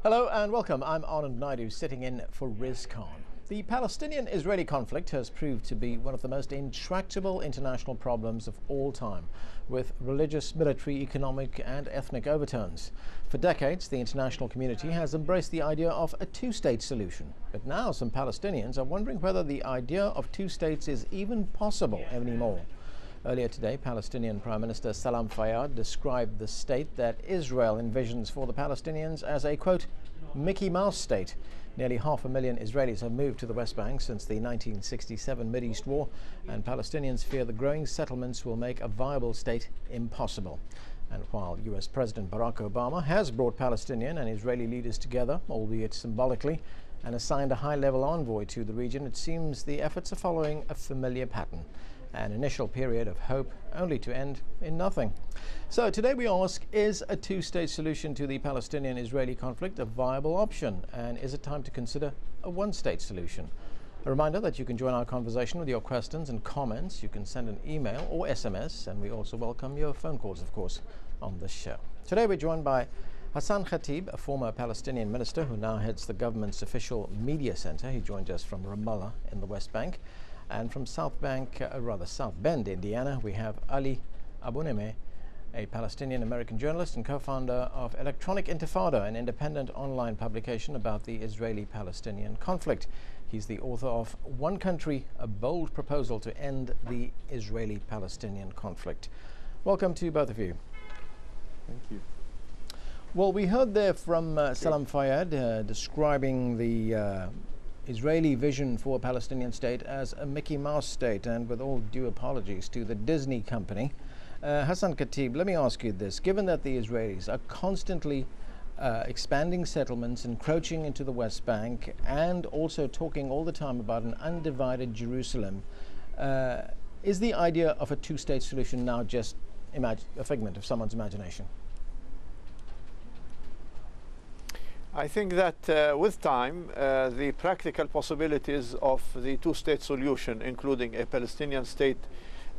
Hello and welcome. I'm Anand Naidu, sitting in for Riz Khan. The Palestinian-Israeli conflict has proved to be one of the most intractable international problems of all time, with religious, military, economic and ethnic overtones. For decades, the international community has embraced the idea of a two-state solution. But now some Palestinians are wondering whether the idea of two states is even possible anymore. Earlier today, Palestinian Prime Minister Salam Fayyad described the state that Israel envisions for the Palestinians as a, quote, Mickey Mouse state. Nearly 500,000 Israelis have moved to the West Bank since the 1967 Mideast War, and Palestinians fear the growing settlements will make a viable state impossible. And while US President Barack Obama has brought Palestinian and Israeli leaders together, albeit symbolically, and assigned a high-level envoy to the region, it seems the efforts are following a familiar pattern. An initial period of hope only to end in nothing. So today we ask, is a two-state solution to the Palestinian-Israeli conflict a viable option? And is it time to consider a one-state solution? A reminder that you can join our conversation with your questions and comments. You can send an email or SMS, and we also welcome your phone calls, of course, on this show. Today we're joined by Hassan Khatib, a former Palestinian minister who now heads the government's official media center. He joined us from Ramallah in the West Bank. And from South Bend, Indiana, we have Ali Abunimeh, a Palestinian-American journalist and co-founder of Electronic Intifada, an independent online publication about the Israeli-Palestinian conflict. He's the author of One Country, a Bold Proposal to End the Israeli-Palestinian Conflict. Welcome to both of you. Thank you. Well, we heard there from Salam Fayyad describing the Israeli vision for a Palestinian state as a Mickey Mouse state, and with all due apologies to the Disney company. Hassan Khatib, let me ask you this. Given that the Israelis are constantly expanding settlements, encroaching into the West Bank, and also talking all the time about an undivided Jerusalem, is the idea of a two-state solution now just a figment of someone's imagination? I think that with time, the practical possibilities of the two-state solution, including a Palestinian state,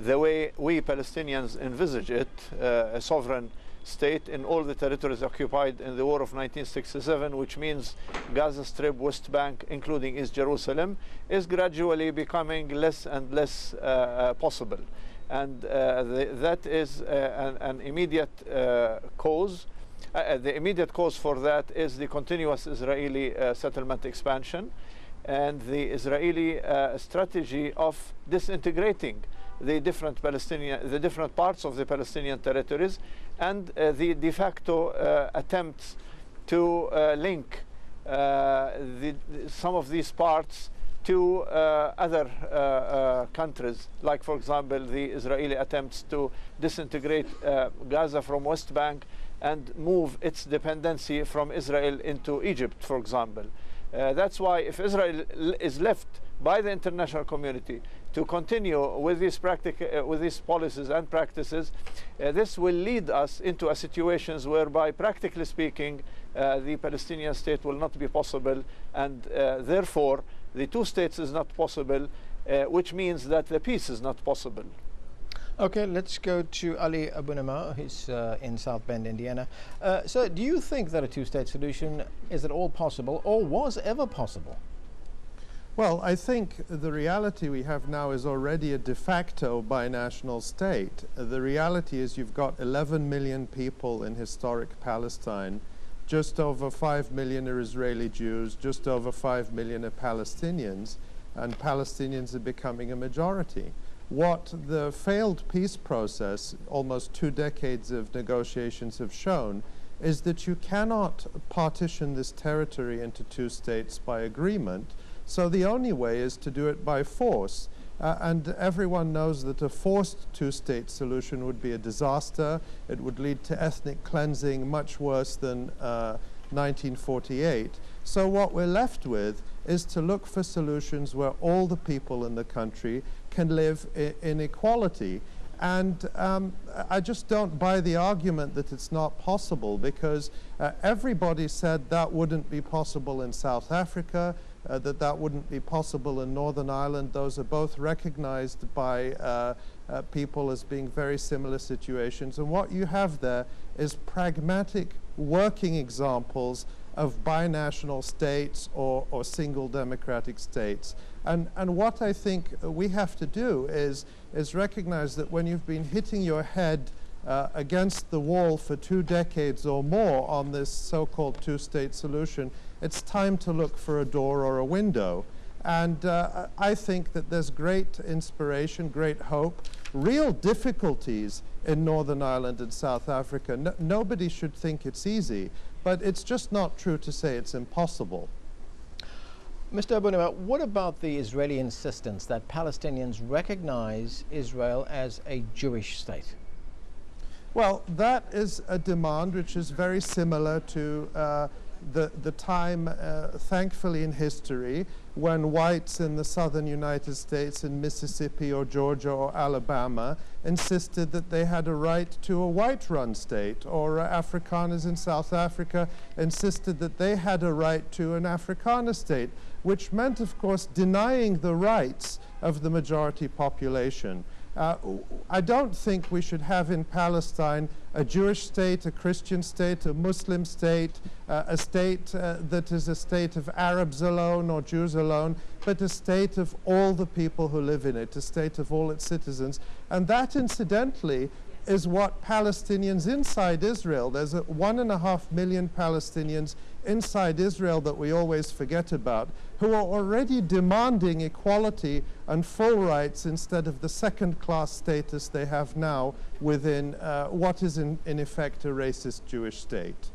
the way we Palestinians envisage it, a sovereign state in all the territories occupied in the war of 1967, which means Gaza Strip, West Bank, including East Jerusalem, is gradually becoming less and less possible. And that is an immediate cause. The immediate cause for that is the continuous Israeli settlement expansion and the Israeli strategy of disintegrating the different parts of the Palestinian territories, and the de facto attempts to link some of these parts to other countries, like, for example, the Israeli attempts to disintegrate Gaza from West Bank and move its dependency from Israel into Egypt, for example. That's why if Israel is left by the international community to continue with these policies and practices, this will lead us into a situations whereby, practically speaking, the Palestinian state will not be possible, and therefore the two states is not possible, which means that the peace is not possible. Okay, let's go to Ali Abunimeh, who's in South Bend, Indiana. So do you think that a two-state solution is at all possible, or was ever possible? Well, I think the reality we have now is already a de facto binational state. The reality is you've got 11 million people in historic Palestine. Just over 5 million are Israeli Jews, just over 5 million are Palestinians, and Palestinians are becoming a majority. What the failed peace process, almost 2 decades of negotiations, have shown is that you cannot partition this territory into two states by agreement. So the only way is to do it by force. And everyone knows that a forced two-state solution would be a disaster. It would lead to ethnic cleansing much worse than 1948. So what we're left with is to look for solutions where all the people in the country can live in equality. And I just don't buy the argument that it's not possible, because everybody said that wouldn't be possible in South Africa, that wouldn't be possible in Northern Ireland. Those are both recognized by people as being very similar situations. And what you have there is pragmatic working examples of binational states or single democratic states. And what I think we have to do is recognize that when you've been hitting your head against the wall for 2 decades or more on this so-called two-state solution, it's time to look for a door or a window. And I think that there's great inspiration, great hope, real difficulties in Northern Ireland and South Africa. Nobody should think it's easy, but it's just not true to say it's impossible. Mr. Abunimah, what about the Israeli insistence that Palestinians recognize Israel as a Jewish state? Well, that is a demand which is very similar to the time, thankfully in history, when whites in the southern United States, in Mississippi or Georgia or Alabama, insisted that they had a right to a white-run state, or Afrikaners in South Africa insisted that they had a right to an Afrikaner state, which meant, of course, denying the rights of the majority population. I don't think we should have in Palestine a Jewish state, a Christian state, a Muslim state, a state that is a state of Arabs alone or Jews alone, but a state of all the people who live in it, a state of all its citizens. And that, incidentally, is what Palestinians inside Israel, there's 1.5 million Palestinians inside Israel that we always forget about, who are already demanding equality and full rights instead of the second-class status they have now within what is in effect a racist Jewish state.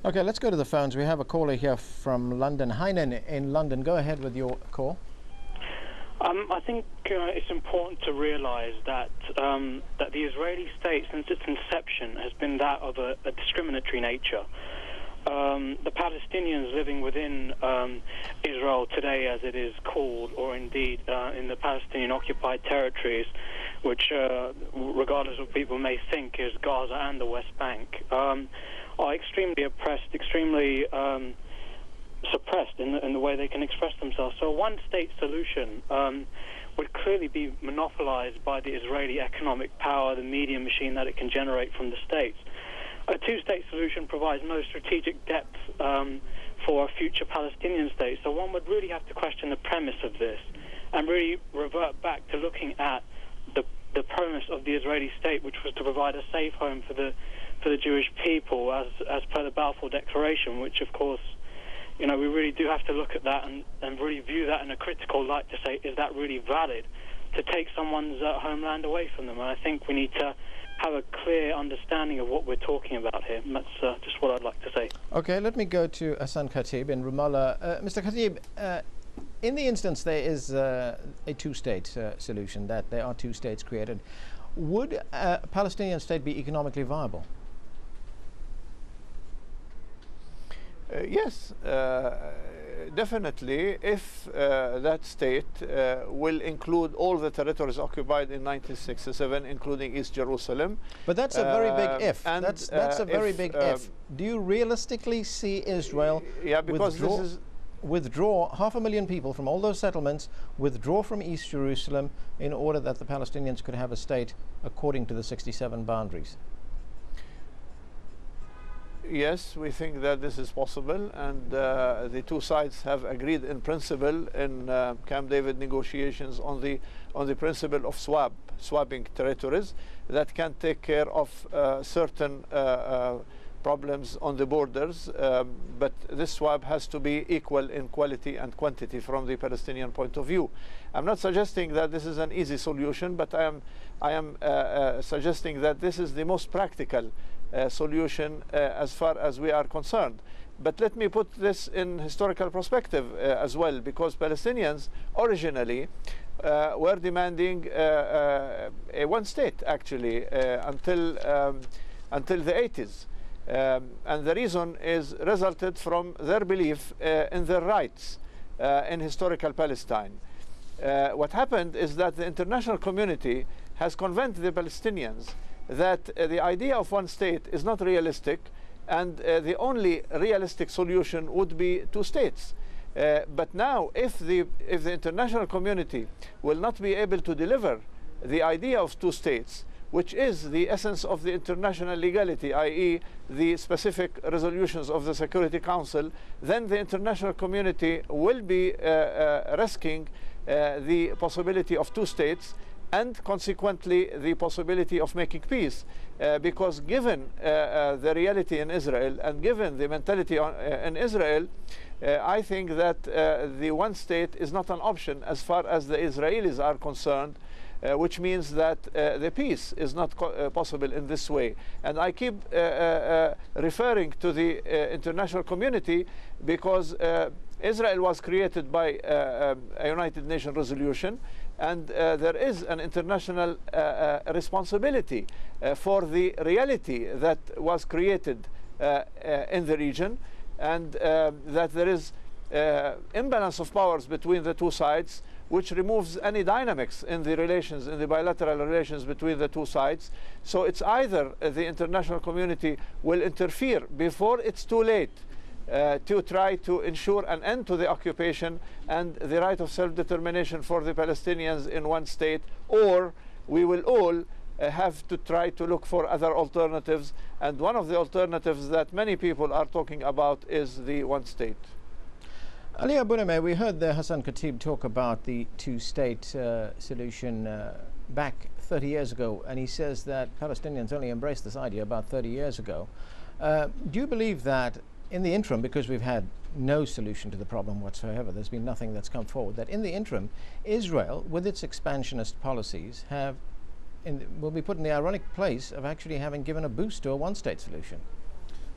Okay, let's go to the phones. We have a caller here from London. Heinen in London. Go ahead with your call. I think it's important to realize that that the Israeli state, since its inception, has been that of a discriminatory nature. The Palestinians living within Israel today, as it is called, or indeed in the Palestinian-occupied territories, which, regardless of what people may think, is Gaza and the West Bank, are extremely oppressed, extremely suppressed in the way they can express themselves. So a one-state solution would clearly be monopolized by the Israeli economic power, the media machine that it can generate from the states. A two-state solution provides no strategic depth for a future Palestinian state. So one would really have to question the premise of this and really revert back to looking at the premise of the Israeli state, which was to provide a safe home for the Jewish people, as per the Balfour Declaration, which, of course, you know, we really do have to look at that and really view that in a critical light to say, is that really valid to take someone's homeland away from them? And I think we need to have a clear understanding of what we're talking about here. And that's just what I'd like to say. Okay, let me go to Hassan Khatib in Ramallah. Mr. Khatib, in the instance there is a two-state solution, that there are two states created, would a Palestinian state be economically viable? Yes, definitely, if that state will include all the territories occupied in 1967, including East Jerusalem. But that's a very big if. That's a very big if. Do you realistically see Israel withdraw 500,000 people from all those settlements, withdraw from East Jerusalem in order that the Palestinians could have a state according to the 67 boundaries? Yes, we think that this is possible, and the two sides have agreed in principle in Camp David negotiations on the principle of swapping territories that can take care of certain problems on the borders, but this swap has to be equal in quality and quantity from the Palestinian point of view. I'm not suggesting that this is an easy solution, but I am suggesting that this is the most practical solution as far as we are concerned. But let me put this in historical perspective as well, because Palestinians originally were demanding a one state, actually, until the 80s. And the reason is resulted from their belief in their rights in historical Palestine. What happened is that the international community has convinced the Palestinians that the idea of one state is not realistic, and the only realistic solution would be two states. But now, if the international community will not be able to deliver the idea of two states, which is the essence of the international legality, i.e. the specific resolutions of the Security Council, then the international community will be risking the possibility of two states and consequently the possibility of making peace. Because given the reality in Israel and given the mentality in Israel, I think that the one state is not an option as far as the Israelis are concerned, which means that the peace is not possible in this way. And I keep referring to the international community because Israel was created by a United Nations resolution, and there is an international responsibility for the reality that was created in the region, and that there is imbalance of powers between the two sides, which removes any dynamics in the relations, in the bilateral relations between the two sides. So it's either the international community will interfere before it's too late to try to ensure an end to the occupation and the right of self-determination for the Palestinians in one state, or we will all have to try to look for other alternatives. And one of the alternatives that many people are talking about is the one state. Ali Abunimeh, we heard Hassan Khatib talk about the two-state solution back 30 years ago, and he says that Palestinians only embraced this idea about 30 years ago. Do you believe that in the interim, because we've had no solution to the problem whatsoever, there's been nothing that's come forward, that in the interim, Israel, with its expansionist policies, will be put in the ironic place of actually having given a boost to a one-state solution?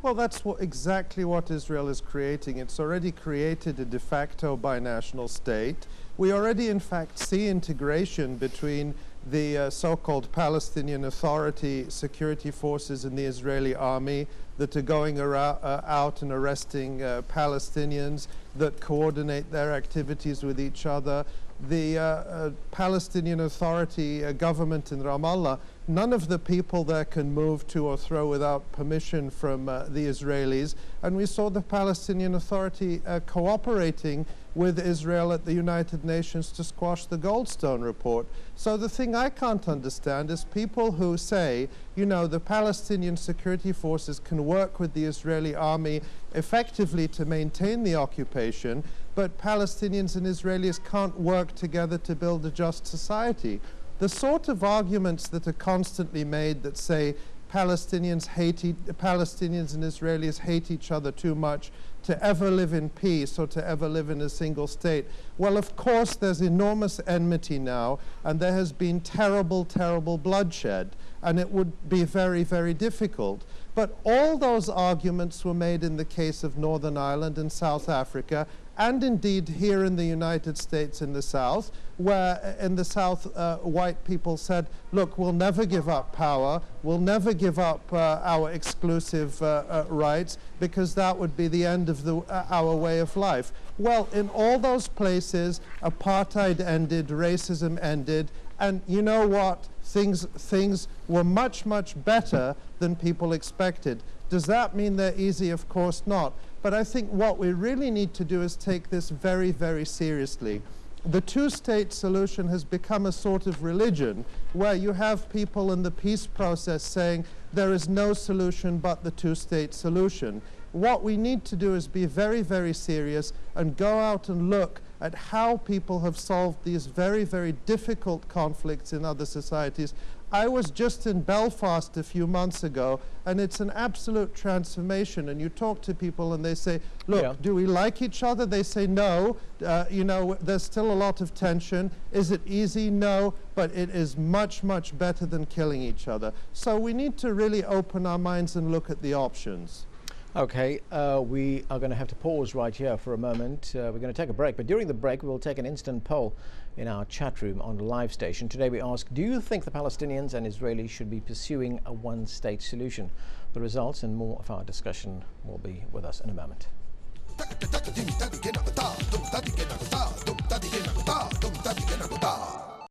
Well, that's exactly what Israel is creating. It's already created a de facto binational state. We already, in fact, see integration between the so-called Palestinian Authority security forces and the Israeli army that are going out and arresting Palestinians, that coordinate their activities with each other. The Palestinian Authority government in Ramallah, none of the people there can move to or throw without permission from the Israelis. And we saw the Palestinian Authority cooperating with Israel at the United Nations to squash the Goldstone report. So the thing I can't understand is people who say, you know, the Palestinian security forces can work with the Israeli army effectively to maintain the occupation, but Palestinians and Israelis can't work together to build a just society. The sort of arguments that are constantly made that say Palestinians and Israelis hate each other too much to ever live in peace or to ever live in a single state. Well, of course, there's enormous enmity now, and there has been terrible, terrible bloodshed, and it would be very, very difficult. But all those arguments were made in the case of Northern Ireland and South Africa, and indeed here in the United States in the South, where in the South white people said, look, we'll never give up power, we'll never give up our exclusive rights, because that would be the end of our way of life. Well, in all those places, apartheid ended, racism ended, and you know what? Things were much, much better than people expected. Does that mean they're easy? Of course not. But I think what we really need to do is take this very, very seriously. The two-state solution has become a sort of religion where you have people in the peace process saying there is no solution but the two-state solution. What we need to do is be very, very serious and go out and look at how people have solved these very, very difficult conflicts in other societies. I was just in Belfast a few months ago, and it's an absolute transformation. And you talk to people and they say, look, do we like each other? They say no. You know, there's still a lot of tension. Is it easy? No, but it is much, much better than killing each other. So we need to really open our minds and look at the options. Okay, we are going to have to pause right here for a moment. We're going to take a break, but during the break we will take an instant poll in our chat room on the live station. Today we ask, do you think the Palestinians and Israelis should be pursuing a one-state solution? The results and more of our discussion will be with us in a moment.